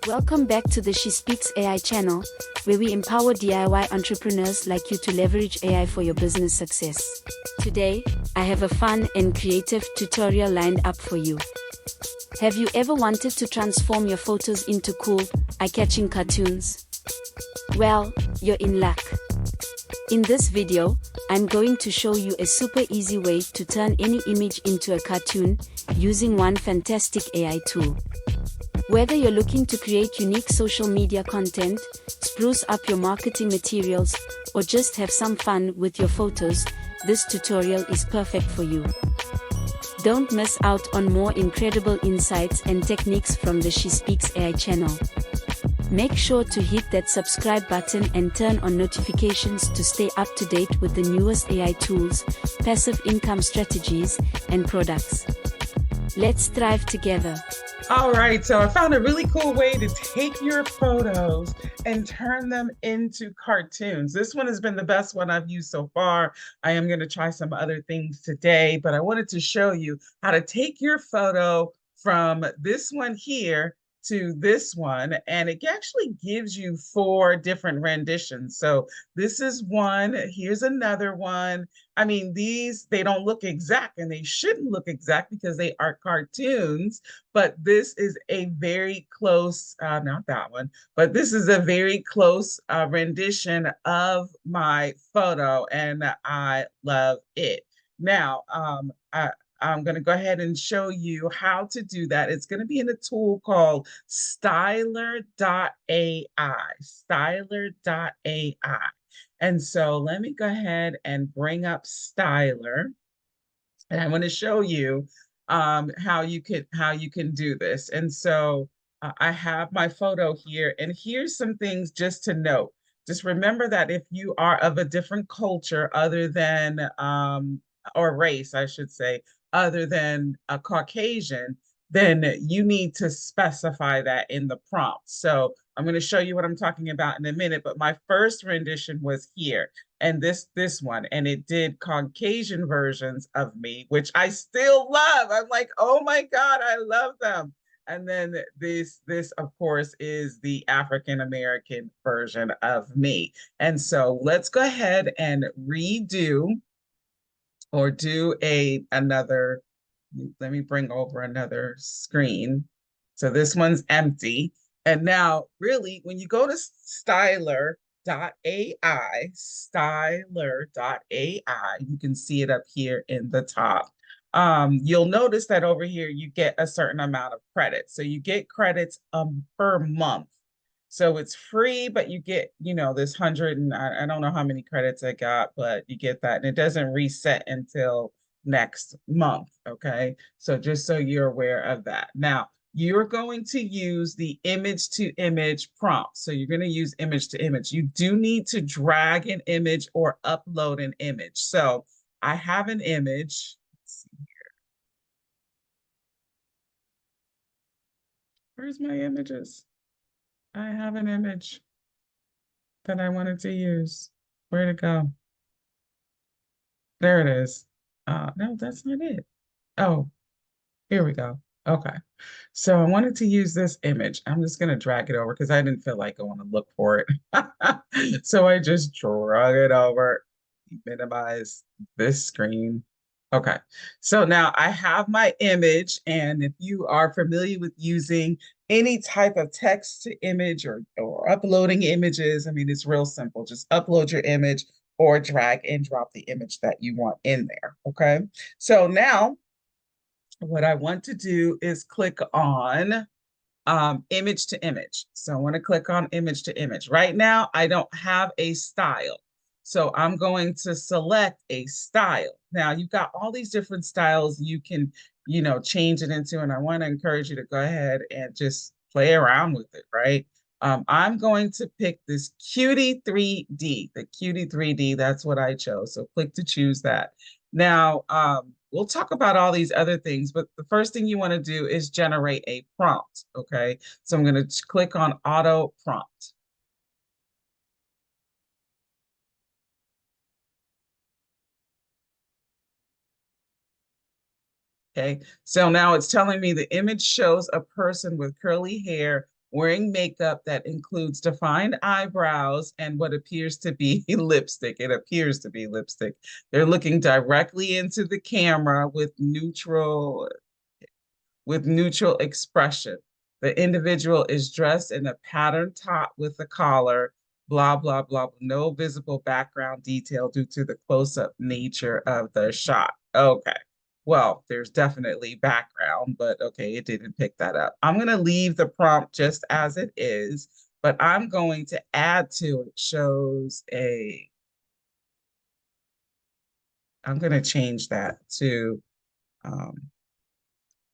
Welcome back to the She Speaks AI channel, where we empower DIY entrepreneurs like you to leverage AI for your business success. Today, I have a fun and creative tutorial lined up for you. Have you ever wanted to transform your photos into cool, eye-catching cartoons? Well, you're in luck. In this video, I'm going to show you a super easy way to turn any image into a cartoon using one fantastic AI tool. Whether you're looking to create unique social media content, spruce up your marketing materials, or just have some fun with your photos, this tutorial is perfect for you. Don't miss out on more incredible insights and techniques from the She Speaks AI channel. Make sure to hit that subscribe button and turn on notifications to stay up to date with the newest AI tools, passive income strategies, and products. Let's thrive together. All right, so I found a really cool way to take your photos and turn them into cartoons. This one has been the best one I've used so far. I am going to try some other things today, but I wanted to show you how to take your photo from this one here to this one, and it actually gives you 4 different renditions. So this is one, here's another one. I mean, they don't look exact, and they shouldn't look exact because they are cartoons, but this is a very close, not that one, but this is a very close rendition of my photo, and I love it. Now, I'm going to go ahead and show you how to do that. It's going to be in a tool called styler.ai, styler.ai. And so let me go ahead and bring up Styler, and I want to show you how you can do this. And so I have my photo here, and here's some things just to note. Just remember that if you are of a different culture other than or race, I should say, other than a Caucasian, then you need to specify that in the prompt. So I'm going to show you what I'm talking about in a minute, but my first rendition was here, and this one, and it did Caucasian versions of me, which I still love. I'm like, oh my God, I love them. And then this of course is the African American version of me. And so let's go ahead and redo or do another. Let me bring over another screen. So this one's empty. And now, really, when you go to styler.ai, styler.ai, you can see it up here in the top. You'll notice that over here, you get a certain amount of credits. So you get credits per month. So it's free, but you get, this 100, and I don't know how many credits I got, but you get that. And it doesn't reset until next month. Okay. So just so you're aware of that. Now, you're going to use the image to image prompt. So you're going to use image to image. You do need to drag an image or upload an image. So I have an image. Let's see here. Where's my images? I have an image that I wanted to use. Where'd it go? There it is. No, that's not it. Oh, here we go. Okay. So I wanted to use this image. I'm just going to drag it over because I didn't feel like going to look for it. So I just drag it over, minimize this screen. Okay. So now I have my image, and if you are familiar with using any type of text to image or uploading images, I mean, it's real simple. Just upload your image or drag and drop the image that you want in there. Okay. So now what I want to do is click on image to image. So I want to click on image to image. Right now, I don't have a style. So I'm going to select a style. Now you've got all these different styles you can, change it into, and I want to encourage you to go ahead and just play around with it, right? I'm going to pick this Cutie 3D, the Cutie 3D, that's what I chose. So click to choose that. Now, we'll talk about all these other things, but the first thing you want to do is generate a prompt, okay? So I'm going to click on auto prompt. Okay, so now it's telling me the image shows a person with curly hair wearing makeup that includes defined eyebrows and what appears to be lipstick. It appears to be lipstick. They're looking directly into the camera with neutral expression. The individual is dressed in a patterned top with a collar, blah, blah, blah. No visible background detail due to the close-up nature of the shot. Okay. Well, there's definitely background, but okay, it didn't pick that up. I'm going to leave the prompt just as it is, but I'm going to add to it I'm going to change that to um,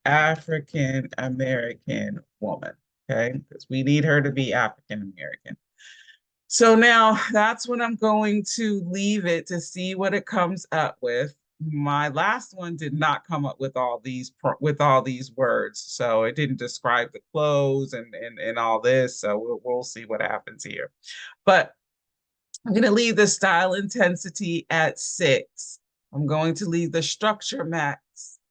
African American woman, okay? Because we need her to be African American. So now that's when I'm going to leave it to see what it comes up with. My last one did not come up with all these words, so it didn't describe the clothes and all this. So we'll see what happens here. But I'm going to leave the style intensity at 6. I'm going to leave the structure match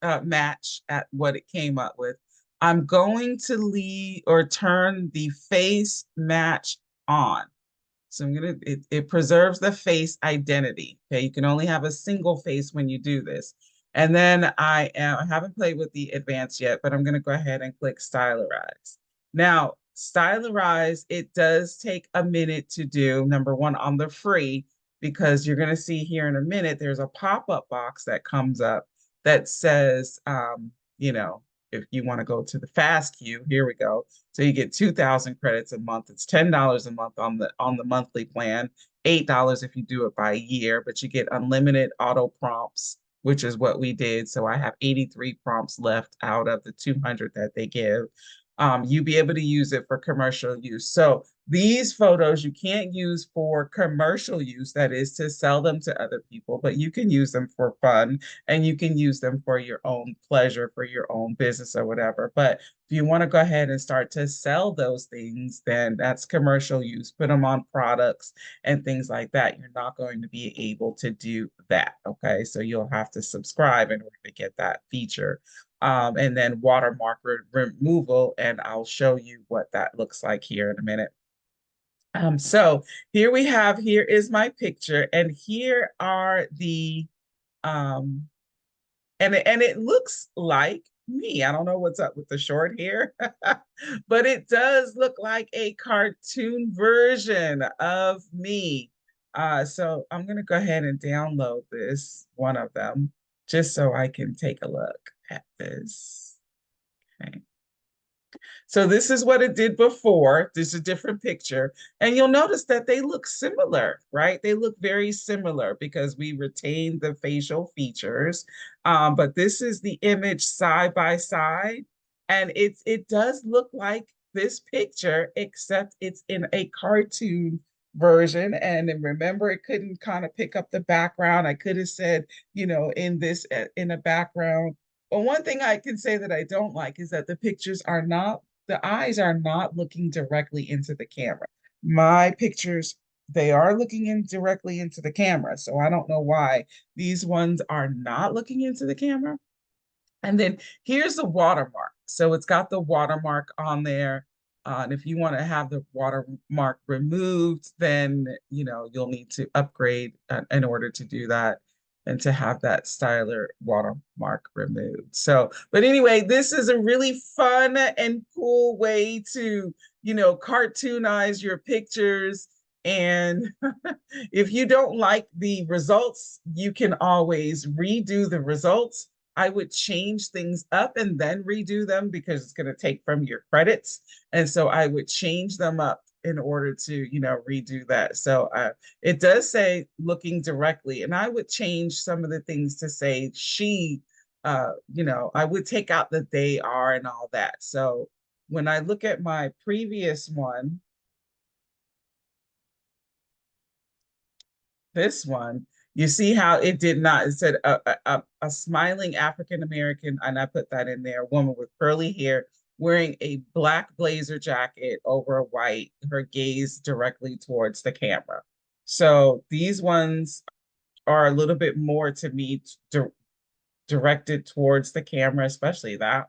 at what it came up with. I'm going to leave or turn the face match on. So it preserves the face identity. Okay, you can only have a single face when you do this. And then I haven't played with the advanced yet, but I'm gonna go ahead and click stylize. Now, stylize, it does take a minute to do, number one, on the free, because you're gonna see here in a minute, there's a pop-up box that comes up that says, you know, if you want to go to the fast queue, here we go. So you get 2,000 credits a month. It's $10 a month on the monthly plan, $8 if you do it by year, but you get unlimited auto prompts, which is what we did. So I have 83 prompts left out of the 200 that they give. You'll be able to use it for commercial use. So these photos you can't use for commercial use, that is to sell them to other people, but you can use them for fun and you can use them for your own pleasure, for your own business or whatever. But if you want to go ahead and start to sell those things, then that's commercial use. Put them on products and things like that. You're not going to be able to do that. Okay. So you'll have to subscribe in order to get that feature. And then watermark removal, and I'll show you what that looks like here in a minute. So here is my picture, and here are the um, and it looks like me. I don't know what's up with the short hair, but it does look like a cartoon version of me. So I'm gonna go ahead and download this, one of them, just so I can take a look at this. Okay. So this is what it did before. This is a different picture. And you'll notice that they look similar, right? They look very similar because we retained the facial features. But this is the image side by side. And it does look like this picture, except it's in a cartoon version. And then remember, it couldn't kind of pick up the background. I could have said, in a background. But one thing I can say that I don't like is that the eyes are not looking directly into the camera. My pictures, they are looking in directly into the camera. So I don't know why these ones are not looking into the camera. And then here's the watermark. So it's got the watermark on there. And if you want to have the watermark removed, then you'll need to upgrade in order to do that and to have that styler watermark removed. So, but anyway, this is a really fun and cool way to, cartoonize your pictures. And if you don't like the results, you can always redo the results. I would change things up and then redo them because it's going to take from your credits. And so I would change them up in order to, redo that. So it does say looking directly, and I would change some of the things to say she, I would take out the they are and all that. So when I look at my previous one, this one, you see how it did not, it said a smiling African American, and I put that in there, woman with curly hair, wearing a black blazer jacket over a white, her gaze directly towards the camera. So these ones are a little bit more to me directed towards the camera, especially that.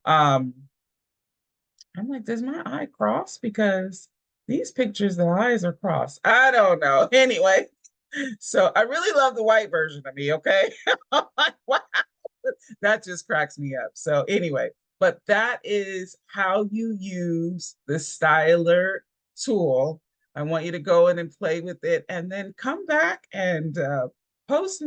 Um, I'm like, does my eye cross? Because these pictures, the eyes are crossed. I don't know. Anyway, so I really love the white version of me, okay? I'm like, wow, that just cracks me up. So anyway, but that is how you use the styler tool. I want you to go in and play with it and then come back and post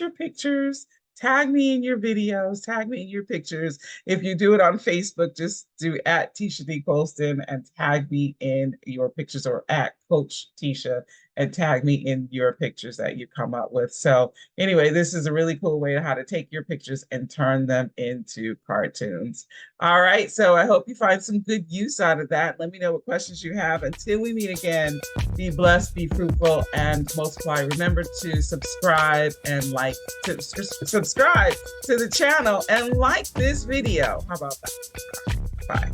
your pictures, tag me in your videos, tag me in your pictures. If you do it on Facebook, just do at Tisha D. Colston and tag me in your pictures, or at Coach Tisha and tag me in your pictures that you come up with. So anyway, this is a really cool way to how to take your pictures and turn them into cartoons. All right, so I hope you find some good use out of that. Let me know what questions you have. Until we meet again, be blessed, be fruitful, and multiply. Remember to subscribe and like, to subscribe to the channel and like this video. How about that? Bye.